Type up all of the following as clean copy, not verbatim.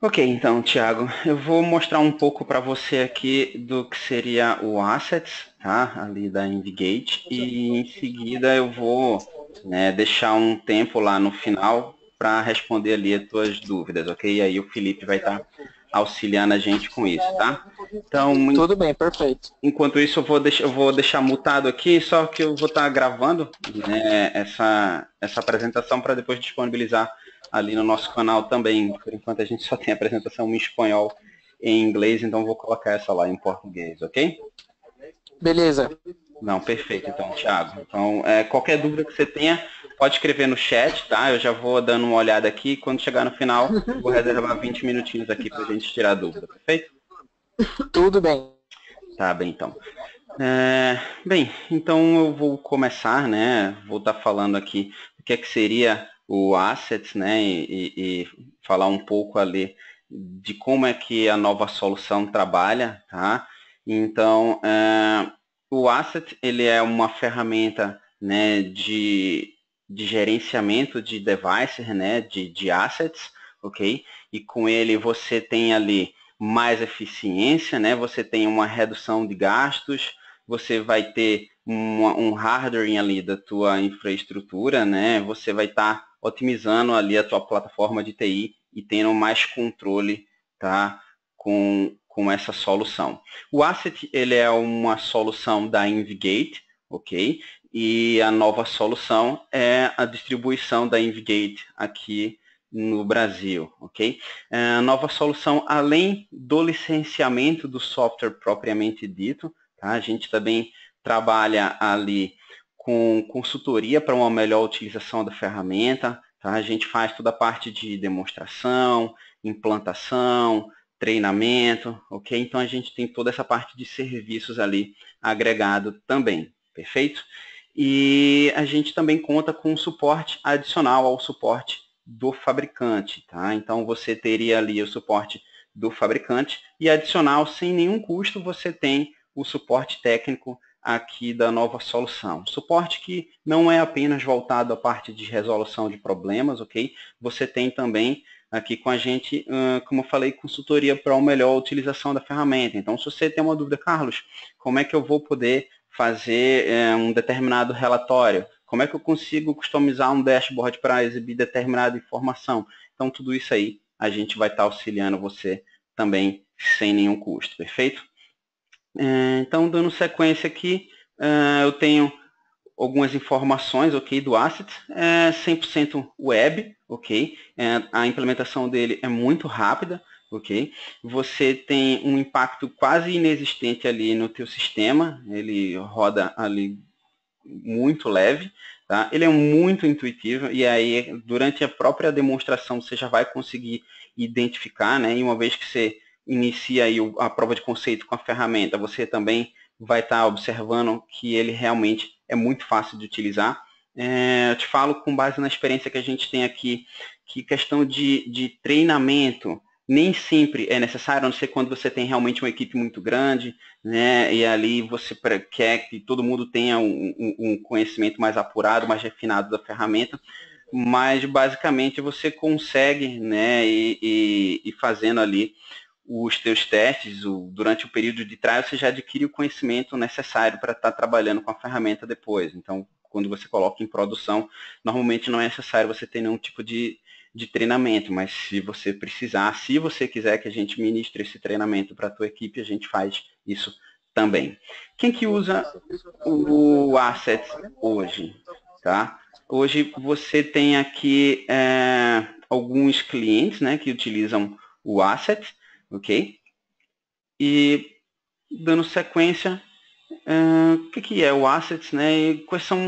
Ok, então, Thiago, eu vou mostrar um pouco para você aqui do que seria o Assets, tá? Ali da Navigate, e em seguida eu vou, né, deixar um tempo lá no final para responder ali as tuas dúvidas, ok? E aí o Felipe vai estar auxiliando a gente com isso, tá? Então, Tudo bem, perfeito. enquanto isso, eu vou deixar mutado aqui, só que eu vou estar gravando, né, essa apresentação para depois disponibilizar ali no nosso canal também. Por enquanto a gente só tem a apresentação em espanhol e em inglês, então vou colocar essa lá em português, ok? Beleza. Não, perfeito, então, Thiago. Então, qualquer dúvida que você tenha, pode escrever no chat, tá? Eu já vou dando uma olhada aqui. Quando chegar no final, eu vou reservar 20 minutinhos aqui para a gente tirar a dúvida, perfeito? Tudo bem. Tá bem, então. Bem, então eu vou começar, né? Vou estar falando aqui o que é que seria o Assets, né? E falar um pouco ali de como é que a nova solução trabalha, tá? Então, o Asset, ele é uma ferramenta, né, de gerenciamento de devices, né? De assets, ok? E com ele você tem ali mais eficiência, né? Você tem uma redução de gastos, você vai ter um hardware ali da tua infraestrutura, né? Você vai estar otimizando ali a tua plataforma de TI e tendo mais controle, tá? Com essa solução. O Asset, ele é uma solução da Invigate, ok? E a nova solução é a distribuição da Invigate aqui no Brasil, ok? A nova solução, além do licenciamento do software propriamente dito, tá? A gente também trabalha ali com consultoria para uma melhor utilização da ferramenta. Tá? A gente faz toda a parte de demonstração, implantação, treinamento, ok? Então a gente tem toda essa parte de serviços ali agregado também, perfeito? E a gente também conta com suporte adicional ao suporte do fabricante, tá? Então você teria ali o suporte do fabricante e adicional, sem nenhum custo, você tem o suporte técnico aqui da nova solução. Suporte que não é apenas voltado à parte de resolução de problemas, ok? Você tem também aqui com a gente, como eu falei, consultoria para uma melhor utilização da ferramenta. Então, se você tem uma dúvida, Carlos, como é que eu vou poder fazer um determinado relatório? Como é que eu consigo customizar um dashboard para exibir determinada informação? Então, tudo isso aí a gente vai estar auxiliando você também sem nenhum custo, perfeito? Então, dando sequência aqui, eu tenho algumas informações, ok, do Asset, 100% web, ok, a implementação dele é muito rápida, ok, você tem um impacto quase inexistente ali no teu sistema, ele roda ali muito leve, tá? Ele é muito intuitivo e aí durante a própria demonstração você já vai conseguir identificar, né? E uma vez que você inicia aí a prova de conceito com a ferramenta, você também vai estar observando que ele realmente é muito fácil de utilizar. Eu te falo com base na experiência que a gente tem aqui, que questão de treinamento nem sempre é necessário, a não ser quando você tem realmente uma equipe muito grande, né? E ali você quer que todo mundo tenha um conhecimento mais apurado, mais refinado da ferramenta, mas basicamente você consegue, né? E fazendo ali os teus testes, durante o período de trial, você já adquire o conhecimento necessário para estar trabalhando com a ferramenta depois. Então, quando você coloca em produção, normalmente não é necessário você ter nenhum tipo de treinamento, mas se você precisar, se você quiser que a gente ministre esse treinamento para a tua equipe, a gente faz isso também. Quem que usa o Assets hoje? Tá? Hoje você tem aqui alguns clientes, né, que utilizam o Asset, ok? E dando sequência, o que é o Assets, né? E quais são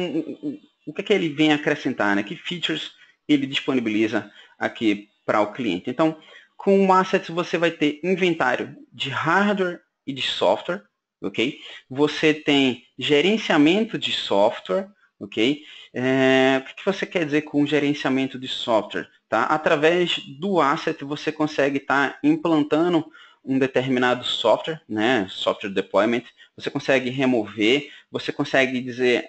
o que ele vem acrescentar, né? Que features ele disponibiliza aqui para o cliente. Então, com o Assets você vai ter inventário de hardware e de software, ok? Você tem gerenciamento de software, ok? O que você quer dizer com gerenciamento de software? Tá? Através do Asset você consegue estar implantando um determinado software, né? Software deployment, você consegue remover, você consegue dizer,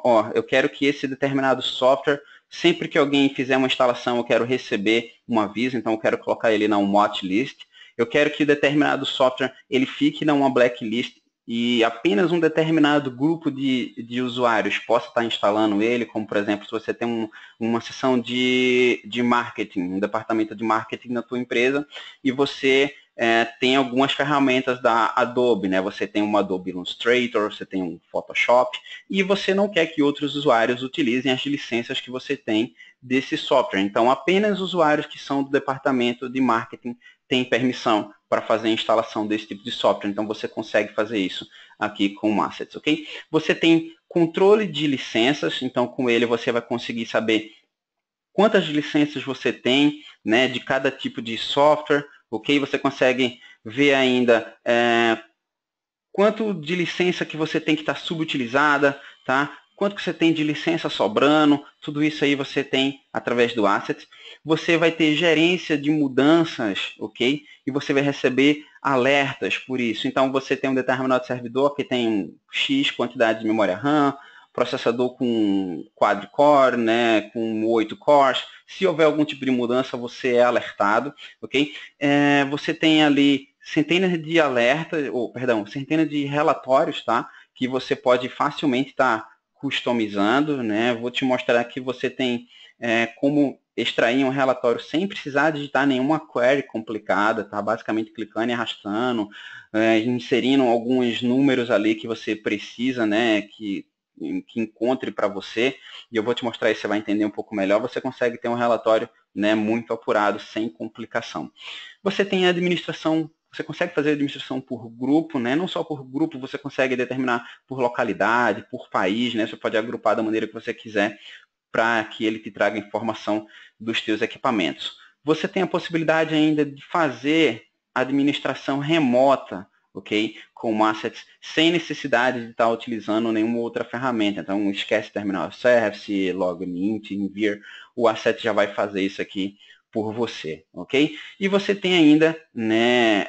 ó, eu quero que esse determinado software Sempre que alguém fizer uma instalação, eu quero receber um aviso, então eu quero colocar ele na watch list. Eu quero que determinado software ele fique na uma blacklist e apenas um determinado grupo de usuários possa estar instalando ele, como, por exemplo, se você tem uma seção de marketing, um departamento de marketing na tua empresa, e você tem algumas ferramentas da Adobe, né? Você tem um Adobe Illustrator, você tem um Photoshop, e você não quer que outros usuários utilizem as licenças que você tem desse software. Então, apenas usuários que são do departamento de marketing têm permissão para fazer a instalação desse tipo de software. Então, você consegue fazer isso aqui com o Assets, ok? Você tem controle de licenças, então com ele você vai conseguir saber quantas licenças você tem, né, de cada tipo de software, ok? Você consegue ver ainda quanto de licença que você tem que estar subutilizada, tá? Quanto que você tem de licença sobrando, tudo isso aí você tem através do Assets. Você vai ter gerência de mudanças, ok? E você vai receber alertas por isso. Então, você tem um determinado servidor que tem X quantidade de memória RAM, processador com quad-core, né, com 8 cores. Se houver algum tipo de mudança, você é alertado, ok? Você tem ali centenas de alertas, centenas de relatórios, tá? Que você pode facilmente estar customizando, né? Vou te mostrar que você tem como extrair um relatório sem precisar digitar nenhuma query complicada, tá? Basicamente clicando e arrastando, inserindo alguns números ali que você precisa, né? Que encontre para você, e eu vou te mostrar isso, você vai entender um pouco melhor, você consegue ter um relatório, né, muito apurado, sem complicação. Você tem a administração, você consegue fazer a administração por grupo, né? Não só por grupo, você consegue determinar por localidade, por país, né? Você pode agrupar da maneira que você quiser para que ele te traga informação dos teus equipamentos. Você tem a possibilidade ainda de fazer administração remota, ok? Com Assets, sem necessidade de estar utilizando nenhuma outra ferramenta. Então, esquece Terminal Service, Login, Enviar, o Asset já vai fazer isso aqui por você, ok? E você tem ainda, né,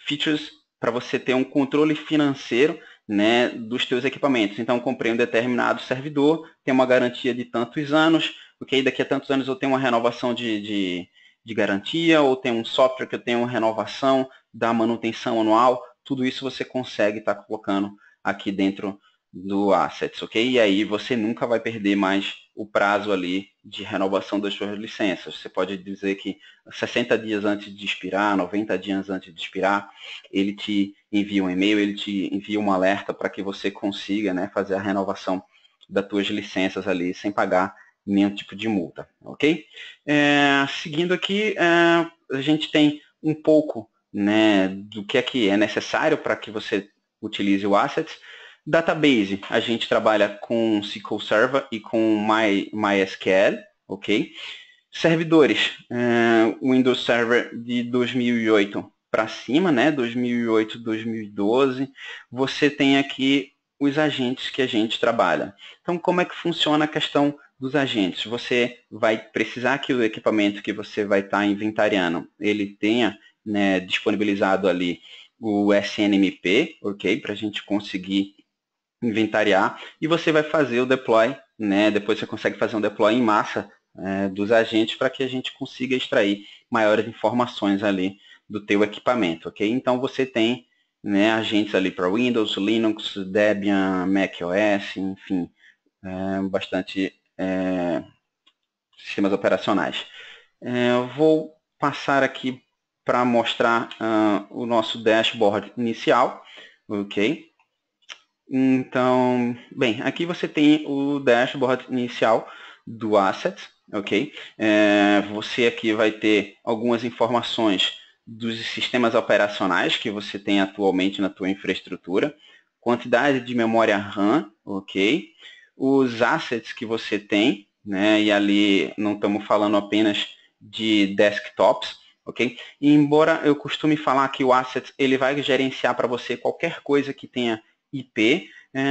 features para você ter um controle financeiro, né, dos teus equipamentos. Então, comprei um determinado servidor, tem uma garantia de tantos anos, porque daqui a tantos anos eu tenho uma renovação de garantia, ou tem um software que eu tenho uma renovação da manutenção anual, tudo isso você consegue estar colocando aqui dentro do Assets, ok? E aí você nunca vai perder mais o prazo ali de renovação das suas licenças. Você pode dizer que 60 dias antes de expirar, 90 dias antes de expirar, ele te envia um e-mail, ele te envia um alerta para que você consiga, né, fazer a renovação das tuas licenças ali sem pagar nenhum tipo de multa, ok? Seguindo aqui, a gente tem um pouco, né, do que é necessário para que você utilize o Assets. Database, a gente trabalha com SQL Server e com MySQL, ok? Servidores, Windows Server de 2008 para cima, né? 2008, 2012. Você tem aqui os agentes que a gente trabalha. Então, como é que funciona a questão dos agentes? Você vai precisar que o equipamento que você vai estar inventariando, ele tenha, né, disponibilizado ali o SNMP, ok? Para a gente conseguir inventariar, e você vai fazer o deploy, né? Depois você consegue fazer um deploy em massa dos agentes para que a gente consiga extrair maiores informações ali do teu equipamento, ok? Então você tem, né, agentes ali para Windows, Linux, Debian, macOS, enfim, bastante sistemas operacionais. Eu vou passar aqui para mostrar o nosso dashboard inicial, ok? Então, bem, aqui você tem o dashboard inicial do Asset, ok? Você aqui vai ter algumas informações dos sistemas operacionais que você tem atualmente na tua infraestrutura, quantidade de memória RAM, ok? Os assets que você tem, né? E ali não estamos falando apenas de desktops, ok? E embora eu costume falar que o Asset ele vai gerenciar para você qualquer coisa que tenha IP,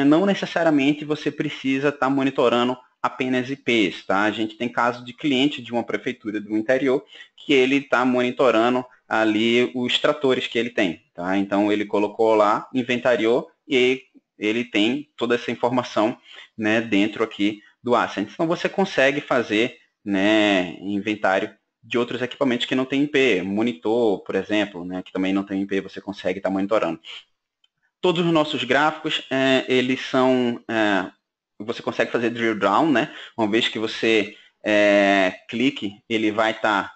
não necessariamente você precisa estar monitorando apenas IPs, tá? A gente tem caso de cliente de uma prefeitura do interior que ele está monitorando ali os tratores que ele tem, tá? Então ele colocou lá, inventariou e ele tem toda essa informação, né, dentro aqui do Ascent. Então, você consegue fazer, né, inventário de outros equipamentos que não tem IP, monitor, por exemplo, né, que também não tem IP, você consegue estar monitorando. Todos os nossos gráficos, eles são, você consegue fazer drill down, né, uma vez que você clique, ele vai estar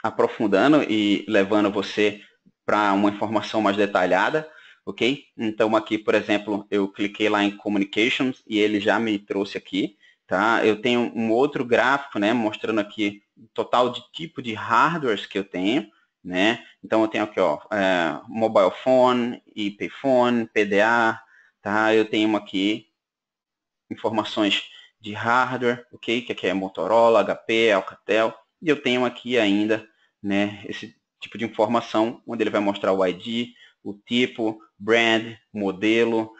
aprofundando e levando você para uma informação mais detalhada, ok? Então aqui, por exemplo, eu cliquei lá em Communications e ele já me trouxe aqui, tá? Eu tenho um outro gráfico, né, mostrando aqui o total de tipo de hardwares que eu tenho, né? Então eu tenho aqui, ó, mobile phone, IP phone, PDA, tá? Eu tenho aqui informações de hardware, ok? Que aqui é Motorola, HP, Alcatel, e eu tenho aqui ainda, né, esse tipo de informação, onde ele vai mostrar o ID, o tipo, brand, modelo,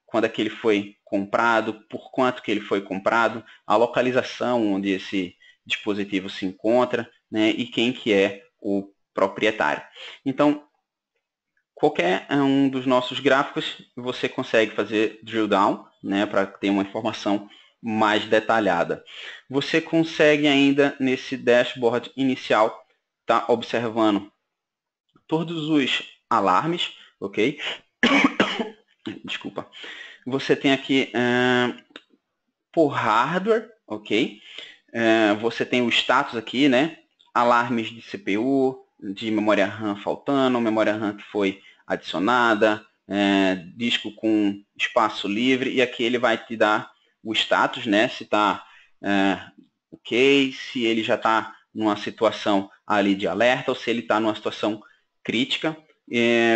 quando é que ele foi comprado, por quanto que ele foi comprado, a localização onde esse dispositivo se encontra, né, e quem que é o proprietário. Então, qualquer um dos nossos gráficos, você consegue fazer drill down, né, para ter uma informação mais detalhada. Você consegue ainda, nesse dashboard inicial, tá observando todos os alarmes, ok? Desculpa. Você tem aqui por hardware, ok? Você tem o status aqui, né? Alarmes de CPU, de memória RAM faltando, memória RAM que foi adicionada, disco com espaço livre, e aqui ele vai te dar o status, né? Se está ok, se ele já está numa situação ali de alerta, ou se ele está numa situação crítica.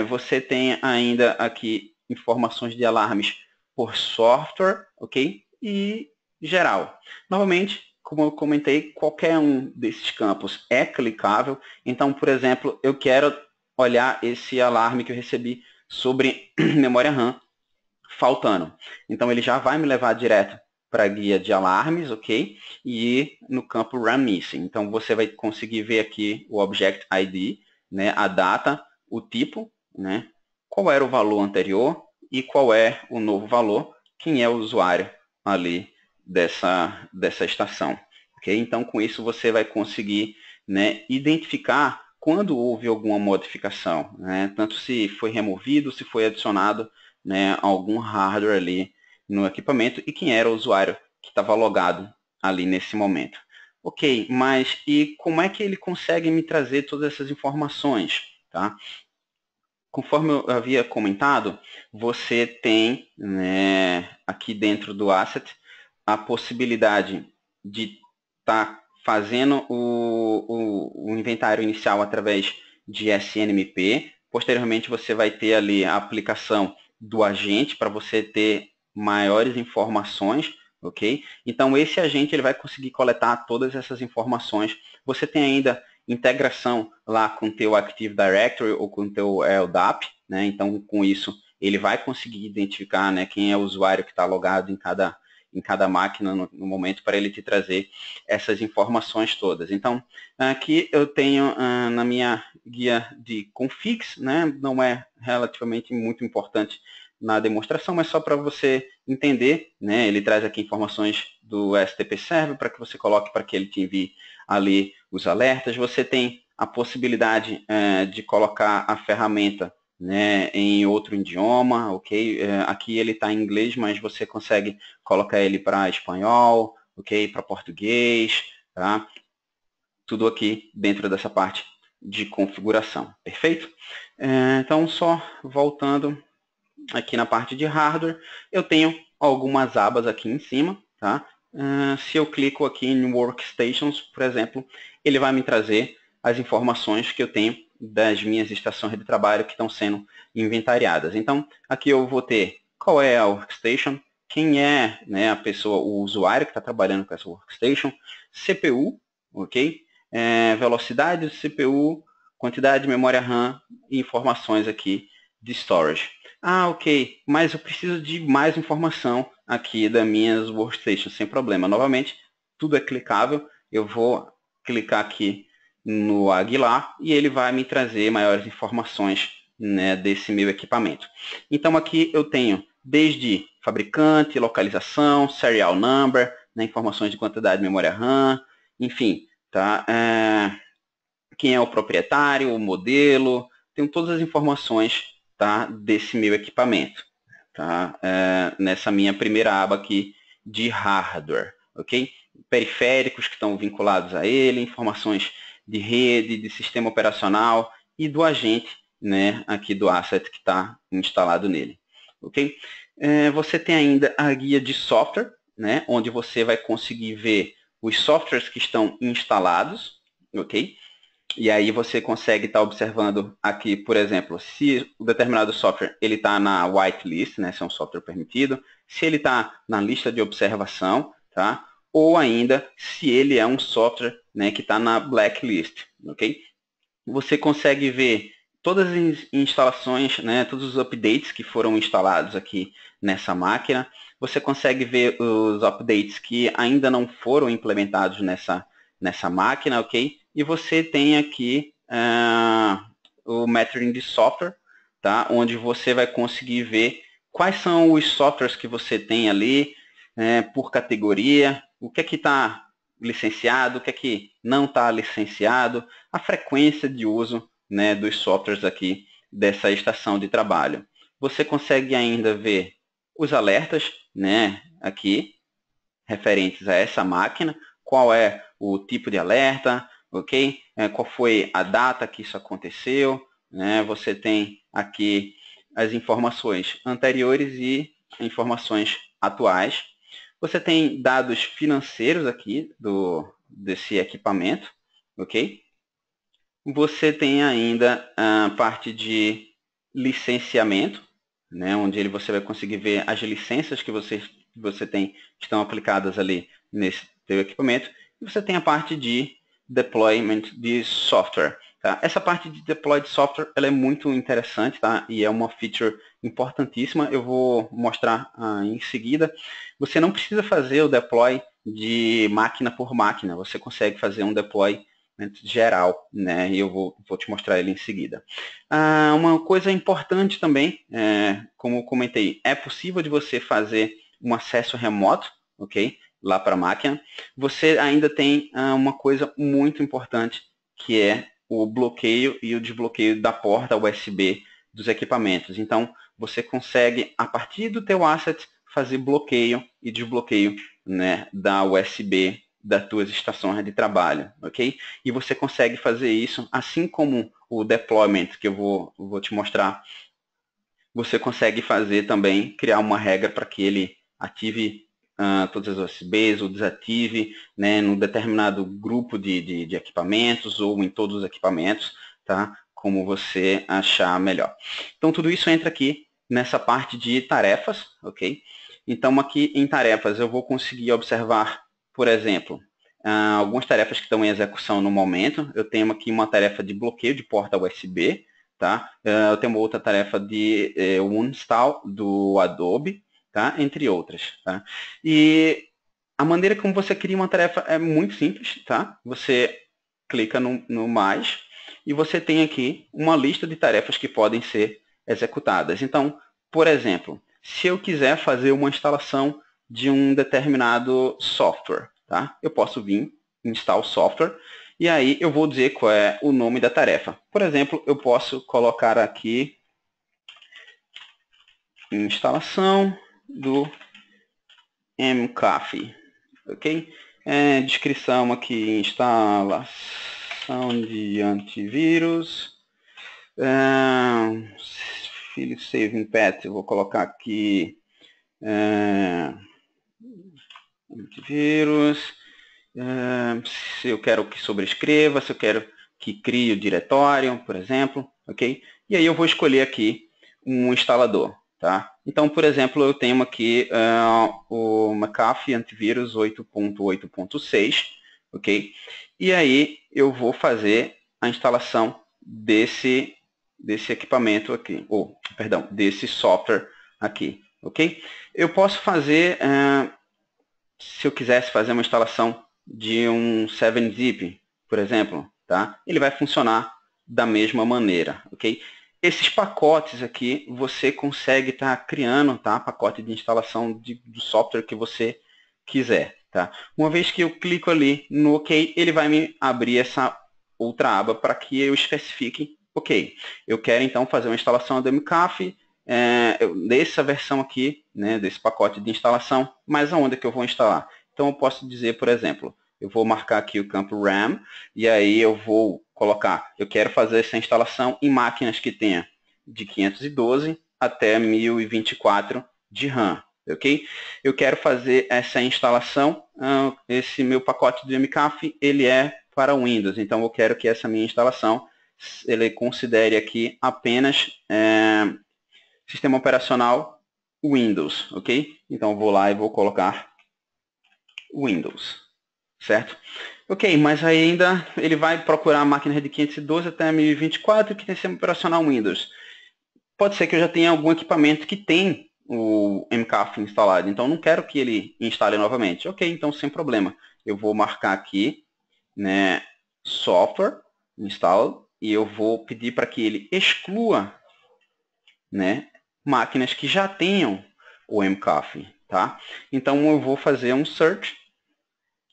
Você tem ainda aqui informações de alarmes por software, ok? E geral. Novamente, como eu comentei, qualquer um desses campos é clicável. Então, por exemplo, eu quero olhar esse alarme que eu recebi sobre memória RAM faltando. Então, ele já vai me levar direto para a guia de alarmes, ok? E no campo RAM Missing. Então, você vai conseguir ver aqui o Object ID, né? A data, o tipo, né? Qual era o valor anterior e qual é o novo valor, quem é o usuário ali dessa estação. Okay? Então, com isso, você vai conseguir, né, identificar quando houve alguma modificação, né? Tanto se foi removido, se foi adicionado, né, algum hardware ali no equipamento e quem era o usuário que estava logado ali nesse momento. Ok, mas e como é que ele consegue me trazer todas essas informações? Tá? Conforme eu havia comentado, você tem, né, aqui dentro do Asset a possibilidade de estar fazendo o inventário inicial através de SNMP. Posteriormente, você vai ter ali a aplicação do agente para você ter maiores informações, ok? Então, esse agente ele vai conseguir coletar todas essas informações. Você tem ainda integração lá com o teu Active Directory ou com o teu LDAP, né? Então, com isso, ele vai conseguir identificar, né, quem é o usuário que está logado em cada máquina no momento para ele te trazer essas informações todas. Então, aqui eu tenho na minha guia de configs, né, não é relativamente muito importante na demonstração, mas só para você entender, né, ele traz aqui informações do STP Server para que você coloque para que ele te envie ali os alertas. Você tem a possibilidade de colocar a ferramenta, né, em outro idioma, ok? Aqui ele está em inglês, mas você consegue colocar ele para espanhol, ok? Para português, tá? Tudo aqui dentro dessa parte de configuração, perfeito? Então, só voltando aqui na parte de hardware, eu tenho algumas abas aqui em cima, tá? Se eu clico aqui em Workstations, por exemplo, ele vai me trazer as informações que eu tenho das minhas estações de trabalho que estão sendo inventariadas. Então, aqui eu vou ter qual é a workstation, quem é, né, a pessoa, o usuário que está trabalhando com essa workstation, CPU, ok? Velocidade do CPU, quantidade de memória RAM e informações aqui de storage. Ah, ok, mas eu preciso de mais informação aqui das minhas workstations, sem problema. Novamente, tudo é clicável. Eu vou clicar aqui no Aguilar e ele vai me trazer maiores informações, né, desse meu equipamento. Então, aqui eu tenho desde fabricante, localização, serial number, né, informações de quantidade de memória RAM, enfim, tá? Quem é o proprietário, o modelo, tenho todas as informações, tá, desse meu equipamento, tá? Nessa minha primeira aba aqui de hardware, ok? Periféricos que estão vinculados a ele, informações de rede, de sistema operacional e do agente, né, aqui do asset que está instalado nele, ok? Você tem ainda a guia de software, né, onde você vai conseguir ver os softwares que estão instalados, ok? E aí você consegue estar observando aqui, por exemplo, se o determinado software ele está na whitelist, né, se é um software permitido, se ele está na lista de observação, tá? Ou ainda se ele é um software, né, que está na blacklist, ok? Você consegue ver todas as instalações, né, todos os updates que foram instalados aqui nessa máquina. Você consegue ver os updates que ainda não foram implementados nessa máquina, ok? E você tem aqui o metering de software, tá? Onde você vai conseguir ver quais são os softwares que você tem ali, por categoria, o que é que está licenciado, o que é que não está licenciado, a frequência de uso, né, dos softwares aqui dessa estação de trabalho. Você consegue ainda ver os alertas, né, aqui, referentes a essa máquina, qual é o tipo de alerta, ok? Qual foi a data que isso aconteceu, né? Você tem aqui as informações anteriores e informações atuais. Você tem dados financeiros aqui desse equipamento, ok? Você tem ainda a parte de licenciamento, né, onde você vai conseguir ver as licenças que você tem que estão aplicadas ali nesse seu equipamento. E você tem a parte de deployment de software. Tá? Essa parte de deploy de software ela é muito interessante, tá? E é uma feature importantíssima. Eu vou mostrar em seguida. Você não precisa fazer o deploy de máquina por máquina. Você consegue fazer um deploy geral, né? E eu vou te mostrar ele em seguida. Uma coisa importante também, como eu comentei, é possível de você fazer um acesso remoto, ok? Lá para a máquina. Você ainda tem uma coisa muito importante, que é o bloqueio e o desbloqueio da porta USB dos equipamentos. Então, você consegue, a partir do teu asset, fazer bloqueio e desbloqueio, né, da USB das tuas estações de trabalho, ok? E você consegue fazer isso, assim como o deployment, que eu vou te mostrar, você consegue fazer também, criar uma regra para que ele ative todas as USBs ou desative, né, num determinado grupo de equipamentos ou em todos os equipamentos, tá? Como você achar melhor. Então, tudo isso entra aqui nessa parte de tarefas, ok? Então, aqui em tarefas, eu vou conseguir observar, por exemplo, algumas tarefas que estão em execução no momento. Eu tenho aqui uma tarefa de bloqueio de porta USB, tá? Eu tenho uma outra tarefa de install do Adobe, tá? Entre outras, tá? E a maneira como você cria uma tarefa é muito simples, tá? Você clica no mais e você tem aqui uma lista de tarefas que podem ser executadas. Então, por exemplo, se eu quiser fazer uma instalação de um determinado software, tá? Eu posso vir, instalar o software, e aí eu vou dizer qual é o nome da tarefa. Por exemplo, eu posso colocar aqui instalação do MCAFE, ok? Descrição aqui, instalação de antivírus. Filho Saving Path, eu vou colocar aqui antivírus. Se eu quero que sobrescreva, se eu quero que crie o diretório, por exemplo, ok? E aí eu vou escolher aqui um instalador, tá? Então, por exemplo, eu tenho aqui o McAfee Antivírus 8.8.6, ok? E aí eu vou fazer a instalação desse equipamento aqui, ou, perdão, desse software aqui, ok? Eu posso fazer, se eu quisesse fazer uma instalação de um 7-zip, por exemplo, tá? Ele vai funcionar da mesma maneira, ok? esses pacotes aqui, você consegue estar criando, tá? Pacote de instalação do software que você quiser, tá? Uma vez que eu clico ali no OK, ele vai me abrir essa outra aba para que eu especifique, ok, eu quero então fazer uma instalação do MCAF, dessa versão aqui, né, desse pacote de instalação, mas aonde que eu vou instalar? Então eu posso dizer, por exemplo, eu vou marcar aqui o campo RAM, e aí eu vou colocar, eu quero fazer essa instalação em máquinas que tenha de 512 até 1024 de RAM, ok? Eu quero fazer essa instalação, esse meu pacote de MCAF, ele é para Windows, então eu quero que essa minha instalação, ele considere aqui apenas sistema operacional Windows, ok? Então eu vou lá e vou colocar Windows, certo? Ok, mas ainda ele vai procurar a máquina de 512 até 1024 que tem sistema operacional Windows. Pode ser que eu já tenha algum equipamento que tem o MCAF instalado, então não quero que ele instale novamente. Ok, então sem problema. Eu vou marcar aqui, né, software install, e eu vou pedir para que ele exclua, né, máquinas que já tenham o MCAF, tá? Então eu vou fazer um search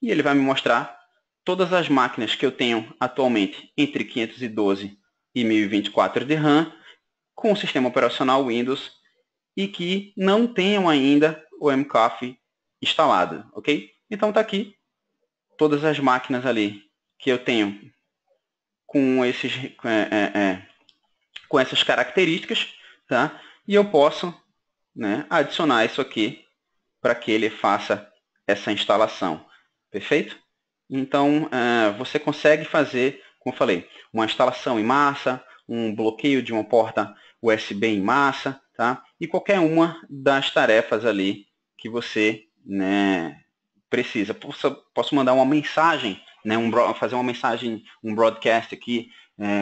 e ele vai me mostrar todas as máquinas que eu tenho atualmente entre 512 e 1024 de RAM com o sistema operacional Windows e que não tenham ainda o MCAF instalado, ok? Então está aqui todas as máquinas ali que eu tenho com com essas características, tá? E eu posso, né, adicionar isso aqui para que ele faça essa instalação, perfeito? Então, você consegue fazer, como eu falei, uma instalação em massa, um bloqueio de uma porta USB em massa, tá? E qualquer uma das tarefas ali que você, né, precisa. Posso mandar uma mensagem, né, fazer uma mensagem, um broadcast aqui,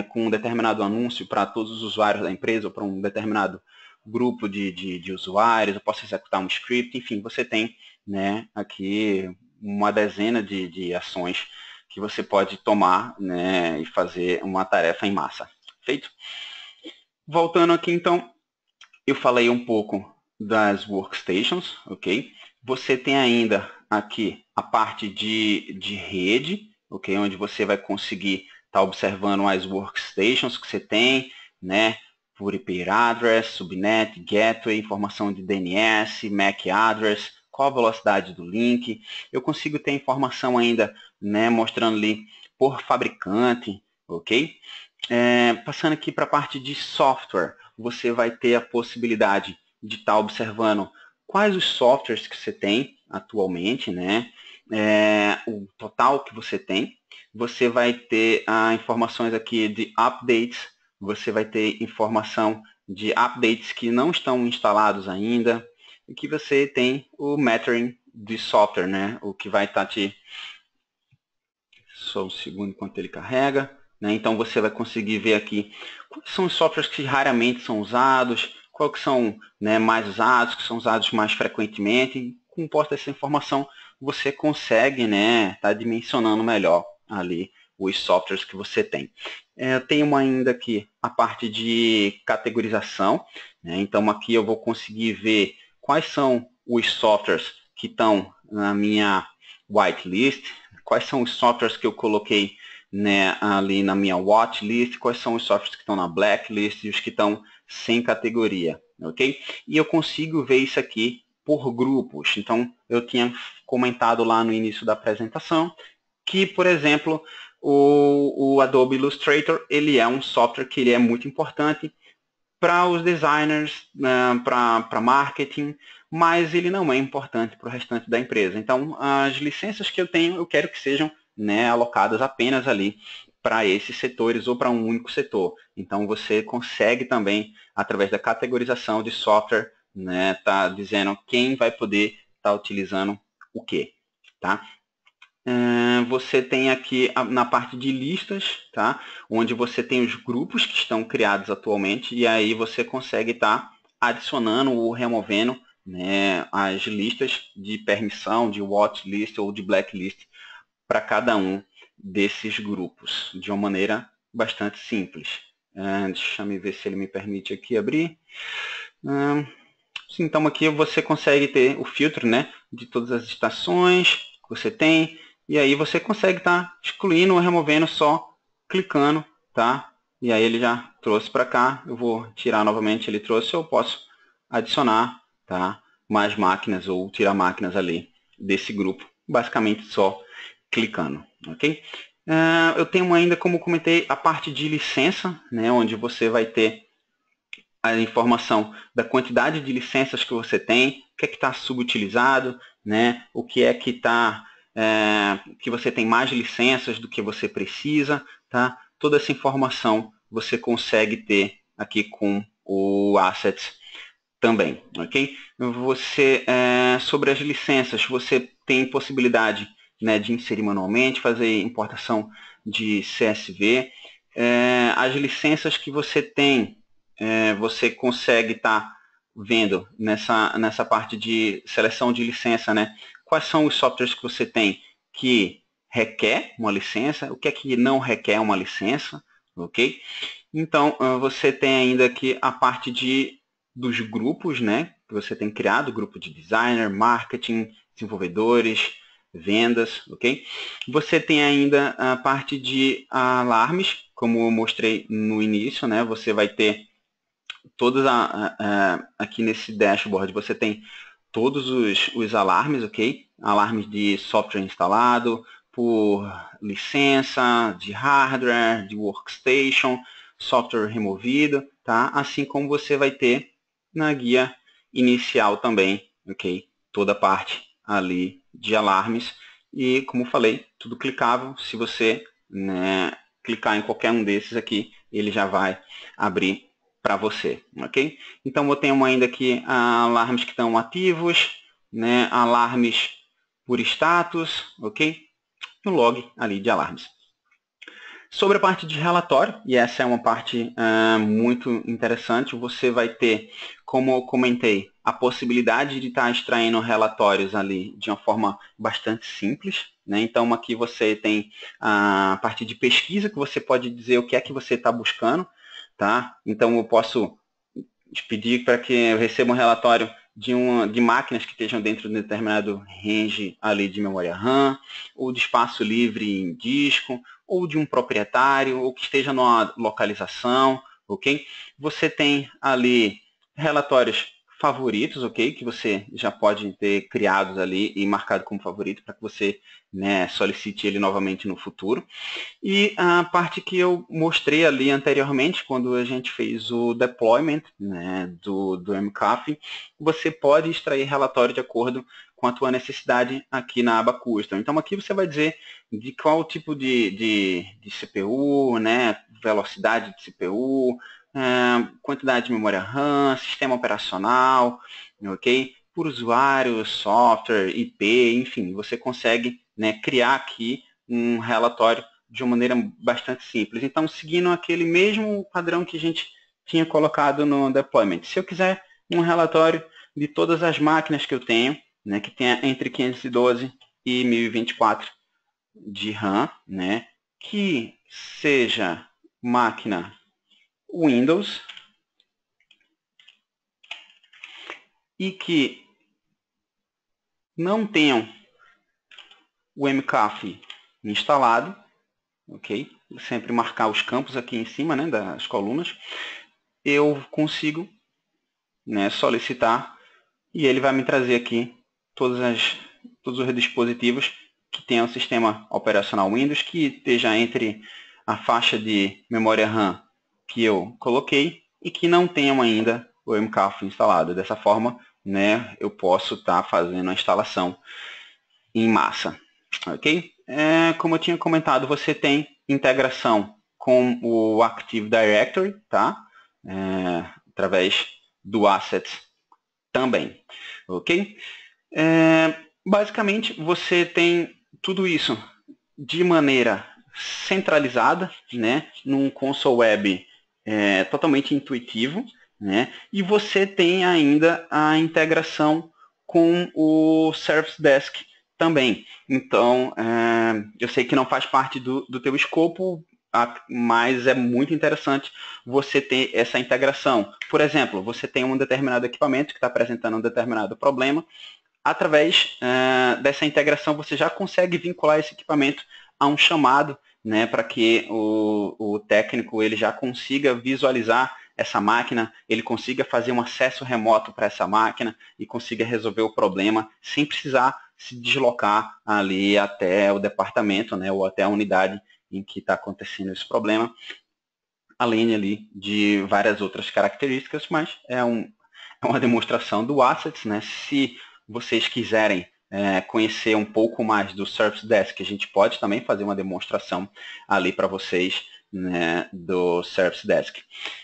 com um determinado anúncio para todos os usuários da empresa ou para um determinado grupo de usuários, eu posso executar um script, enfim, você tem, né, aqui uma dezena de ações que você pode tomar, né, e fazer uma tarefa em massa. Feito? Voltando aqui, então, eu falei um pouco das workstations, ok? Você tem ainda aqui a parte de rede, ok? Onde você vai conseguir estar observando as workstations que você tem, né? Por IP address, subnet, gateway, informação de DNS, MAC address, qual a velocidade do link. Eu consigo ter informação ainda, né? Mostrando ali por fabricante, ok? Passando aqui para a parte de software, você vai ter a possibilidade de estar observando quais os softwares que você tem atualmente, né? O total que você tem. Você vai ter informações aqui de updates, você vai ter informação de updates que não estão instalados ainda, e que você tem o metering de software, né? O que vai estar te... Só um segundo enquanto ele carrega. Né? Então você vai conseguir ver aqui quais são os softwares que raramente são usados, quais que são, né, mais usados, que são usados mais frequentemente. Com posta essa informação, você consegue, né, tá dimensionando melhor ali os softwares que você tem. Eu tenho ainda aqui a parte de categorização. Né? Então aqui eu vou conseguir ver quais são os softwares que estão na minha whitelist, quais são os softwares que eu coloquei, né, ali na minha watchlist, quais são os softwares que estão na blacklist e os que estão sem categoria, ok? E eu consigo ver isso aqui por grupos. Então, eu tinha comentado lá no início da apresentação que, por exemplo, o Adobe Illustrator, ele é um software que ele é muito importante para os designers, para marketing, mas ele não é importante para o restante da empresa. Então, as licenças que eu tenho, eu quero que sejam, né, alocadas apenas ali para esses setores ou para um único setor. Então, você consegue também, através da categorização de software, né, tá dizendo quem vai poder estar utilizando o quê, tá? Você tem aqui na parte de listas, tá? Onde você tem os grupos que estão criados atualmente e aí você consegue estar adicionando ou removendo, né, as listas de permissão, de watchlist ou de blacklist para cada um desses grupos, de uma maneira bastante simples. Deixa eu ver se ele me permite aqui abrir. Então aqui você consegue ter o filtro, né, de todas as estações que você tem, e aí você consegue estar excluindo ou removendo só clicando, tá? E aí ele já trouxe para cá, eu vou tirar novamente, ele trouxe, eu posso adicionar, tá, mais máquinas ou tirar máquinas ali desse grupo, basicamente só clicando, ok? Eu tenho ainda, como comentei, a parte de licença, né, onde você vai ter a informação da quantidade de licenças que você tem, o que é que está subutilizado, né? O que é que está que você tem mais licenças do que você precisa, tá? Toda essa informação você consegue ter aqui com o Assets também, ok? Você sobre as licenças, você tem possibilidade, né, de inserir manualmente, fazer importação de CSV. As licenças que você tem, você consegue estar vendo nessa parte de seleção de licença, né? Quais são os softwares que você tem que requer uma licença, o que é que não requer uma licença, ok? Então, você tem ainda aqui a parte dos grupos, né? Que você tem criado, grupo de designer, marketing, desenvolvedores, vendas, ok? Você tem ainda a parte de alarmes, como eu mostrei no início, né? Você vai ter todos aqui nesse dashboard, você tem todos os alarmes, ok? Alarmes de software instalado, por licença, de hardware, de workstation, software removido, tá? Assim como você vai ter na guia inicial também, ok? Toda a parte ali de alarmes e, como falei, tudo clicável. Se você, né, clicar em qualquer um desses aqui, ele já vai abrir para você, ok? Então eu tenho ainda aqui alarmes que estão ativos, né? Alarmes por status, ok? E o log ali de alarmes. Sobre a parte de relatório, e essa é uma parte muito interessante, você vai ter, como eu comentei, a possibilidade de estar extraindo relatórios ali de uma forma bastante simples, né? Então aqui você tem a parte de pesquisa, que você pode dizer o que é que você está buscando, tá? Então eu posso pedir para que eu receba um relatório de máquinas que estejam dentro de um determinado range ali de memória RAM, ou de espaço livre em disco, ou de um proprietário, ou que esteja numa localização, ok? Você tem ali relatórios favoritos, ok? Que você já pode ter criados ali e marcado como favorito para que você, né, solicite ele novamente no futuro. E a parte que eu mostrei ali anteriormente, quando a gente fez o deployment, né, do MCAF, você pode extrair relatório de acordo com a tua necessidade aqui na aba Custom. Então aqui você vai dizer de qual tipo de CPU, né, velocidade de CPU, quantidade de memória RAM, sistema operacional, ok? Por usuário, software, IP, enfim, você consegue, né, criar aqui um relatório de uma maneira bastante simples. Então, seguindo aquele mesmo padrão que a gente tinha colocado no deployment. Se eu quiser um relatório de todas as máquinas que eu tenho, né, que tenha entre 512 e 1024 de RAM, né, que seja máquina Windows e que não tenham o MCAF instalado, ok? Sempre marcar os campos aqui em cima, né, das colunas. Eu consigo, né, solicitar e ele vai me trazer aqui todos os dispositivos que tenham o sistema operacional Windows, que esteja entre a faixa de memória RAM que eu coloquei e que não tenham ainda o MCAF instalado. Dessa forma, né, eu posso estar fazendo a instalação em massa. Ok? Como eu tinha comentado, você tem integração com o Active Directory, tá? Através do Assets também, ok? Basicamente, você tem tudo isso de maneira centralizada, né? Num console web totalmente intuitivo, né? E você tem ainda a integração com o Service Desk também. Então, eu sei que não faz parte do teu escopo, mas é muito interessante você ter essa integração. Por exemplo, você tem um determinado equipamento que está apresentando um determinado problema, através dessa integração você já consegue vincular esse equipamento a um chamado, né, para que o técnico ele já consiga visualizar essa máquina, ele consiga fazer um acesso remoto para essa máquina e consiga resolver o problema sem precisar se deslocar ali até o departamento, né, ou até a unidade em que está acontecendo esse problema, além ali de várias outras características, mas é uma demonstração do Assets, né? Se vocês quiserem conhecer um pouco mais do Service Desk, a gente pode também fazer uma demonstração ali para vocês, né, do Service Desk.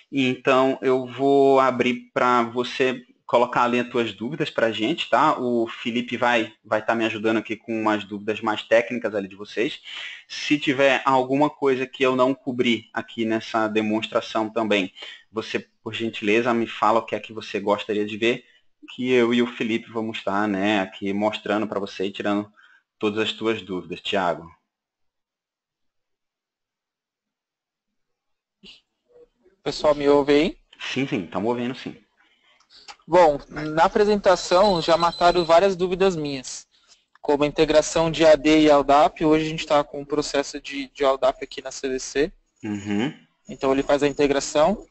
Então, eu vou abrir para você colocar ali as tuas dúvidas para a gente, tá? O Felipe vai estar me ajudando aqui com umas dúvidas mais técnicas ali de vocês. Se tiver alguma coisa que eu não cobri aqui nessa demonstração também, você, por gentileza, me fala o que é que você gostaria de ver, que eu e o Felipe vamos estar, né, aqui mostrando para você e tirando todas as tuas dúvidas. Tiago. O pessoal me ouve aí? Sim, estamos ouvindo sim. Bom, na apresentação já mataram várias dúvidas minhas, como a integração de AD e LDAP. Hoje a gente está com um processo de LDAP aqui na CVC. Uhum. Então ele faz a integração.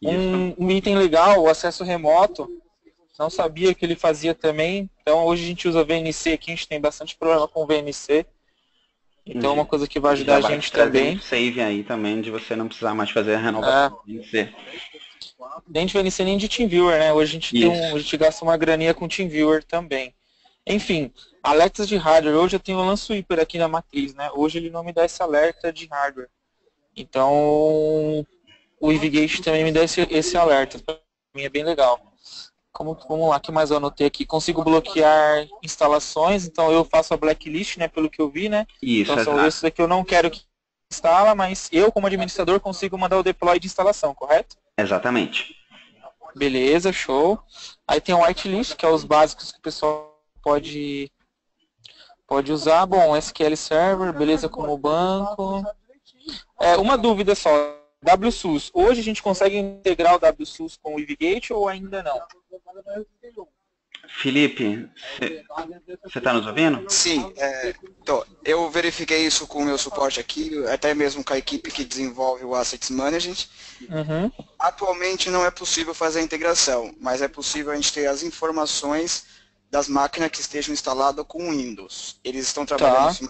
Um item legal, o acesso remoto. Não sabia que ele fazia também. Então hoje a gente usa VNC aqui, a gente tem bastante problema com VNC. Então é uma coisa que vai ajudar a gente também. Um save aí também, de você não precisar mais fazer a renovação do VNC. Nem de VNC nem de TeamViewer, né? Hoje a gente gasta uma graninha com TeamViewer também. Enfim, alertas de hardware. Hoje eu tenho o LAN-Sweeper aqui na matriz, né? Hoje ele não me dá esse alerta de hardware. Então, o EVGate também me dá esse alerta. Para mim é bem legal. Vamos lá, o que mais eu anotei aqui? Consigo bloquear instalações, então eu faço a blacklist, né? Pelo que eu vi, né? Isso, então são esses daqui eu não quero que instala, mas eu, como administrador, consigo mandar o deploy de instalação, correto? Exatamente. Beleza, show. Aí tem o whitelist, que é os básicos que o pessoal pode usar. Bom, SQL Server, beleza, como banco. Uma dúvida só, WSUS. Hoje a gente consegue integrar o WSUS com o EVGate ou ainda não? Felipe, você está nos ouvindo? Sim, eu verifiquei isso com o meu suporte aqui, até mesmo com a equipe que desenvolve o Assets Management. Uhum. Atualmente não é possível fazer a integração, mas é possível a gente ter as informações das máquinas que estejam instaladas com o Windows. Eles estão trabalhando assim,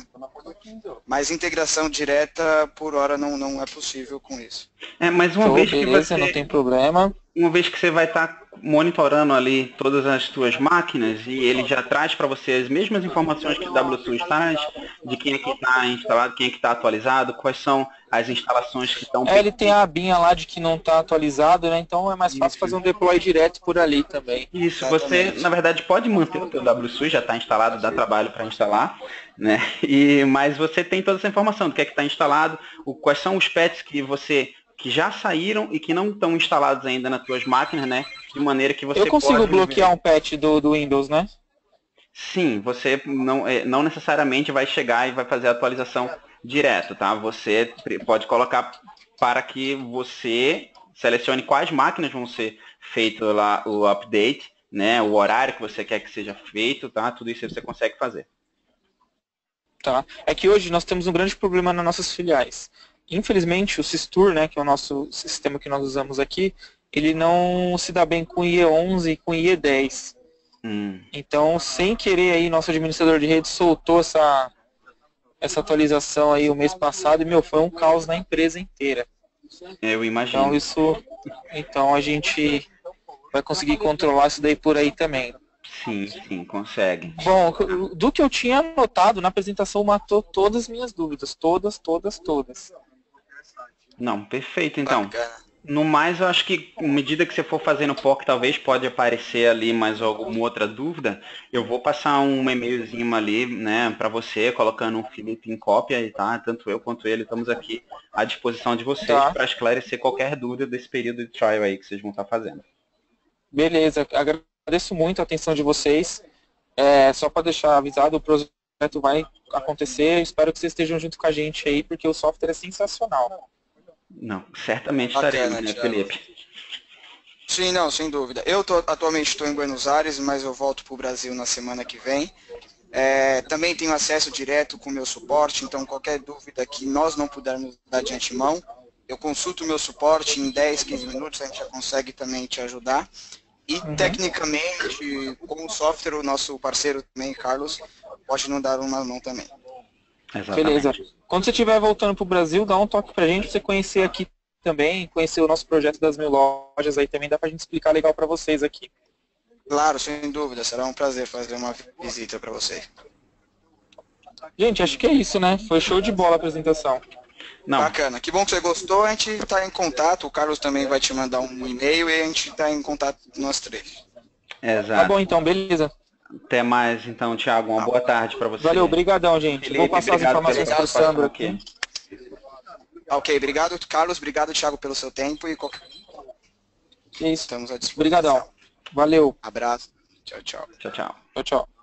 mas integração direta por hora não é possível com isso. Mas uma vez que beleza, não tem problema. Uma vez que você vai estar monitorando ali todas as suas máquinas e ele já traz para você as mesmas informações que o WSUS traz, de quem é que está instalado, quem é que está atualizado, quais são as instalações que estão... ele tem a abinha lá de que não está atualizado, né? Então é mais fácil fazer um deploy direto por ali também. Isso, você na verdade pode manter o seu WSUS, já está instalado, dá trabalho para instalar, né? Mas você tem toda essa informação do que é que está instalado, quais são os patches que já saíram e que não estão instalados ainda nas suas máquinas, né? De maneira que você Eu consigo pode bloquear um patch do Windows, né? Sim, você não necessariamente vai chegar e vai fazer a atualização direto, tá? Você pode colocar para que você selecione quais máquinas vão ser feito lá o update, né? O horário que você quer que seja feito, tá? Tudo isso você consegue fazer. Tá. É que hoje nós temos um grande problema nas nossas filiais. Infelizmente, o Sistur, né, que é o nosso sistema que nós usamos aqui, ele não se dá bem com IE11 e com IE10. Então, sem querer, aí, nosso administrador de rede soltou essa atualização aí o mês passado e, foi um caos na empresa inteira. Eu imagino. Então a gente vai conseguir controlar isso daí por aí também. Sim, consegue. Bom, do que eu tinha anotado na apresentação, matou todas as minhas dúvidas. Todas. Não, perfeito, então. Bacana. No mais, eu acho que, à medida que você for fazendo POC, talvez pode aparecer ali mais alguma outra dúvida. Eu vou passar um e-mailzinho ali, né, para você, colocando o Felipe em cópia, tá? Tanto eu quanto ele estamos aqui à disposição de vocês para esclarecer qualquer dúvida desse período de trial aí que vocês vão estar fazendo. Beleza, agradeço muito a atenção de vocês. Só para deixar avisado, o projeto vai acontecer. Espero que vocês estejam junto com a gente aí, porque o software é sensacional. Não, certamente Bacana, estaremos, né, Thiago. Felipe? Sim, não, sem dúvida. Eu atualmente estou em Buenos Aires, mas eu volto para o Brasil na semana que vem. Também tenho acesso direto com o meu suporte, então qualquer dúvida que nós não pudermos dar de antemão, eu consulto o meu suporte em 10, 15 minutos, a gente já consegue também te ajudar. E tecnicamente, com o software, o nosso parceiro também, Carlos, pode nos dar uma mão também. Exatamente. Beleza. Quando você estiver voltando para o Brasil, dá um toque pra gente, pra você conhecer aqui também, conhecer o nosso projeto das 1000 lojas, aí também dá pra gente explicar legal para vocês aqui. Claro, sem dúvida, será um prazer fazer uma visita para vocês. Gente, acho que é isso, né? Foi show de bola a apresentação. Não, Bacana, que bom que você gostou, a gente está em contato, o Carlos também vai te mandar um e-mail e a gente está em contato nós três. Tá exato. bom então, beleza. Até mais, então, Thiago. Uma boa tarde para você. Valeu, brigadão, gente. Felipe, Vou passar as obrigado informações pela pro Sandro participação aqui. Ok, obrigado, Carlos, obrigado, Thiago, pelo seu tempo e É isso. estamos à disposição. Brigadão. Valeu. Abraço, tchau, tchau. Tchau, tchau. Tchau, tchau.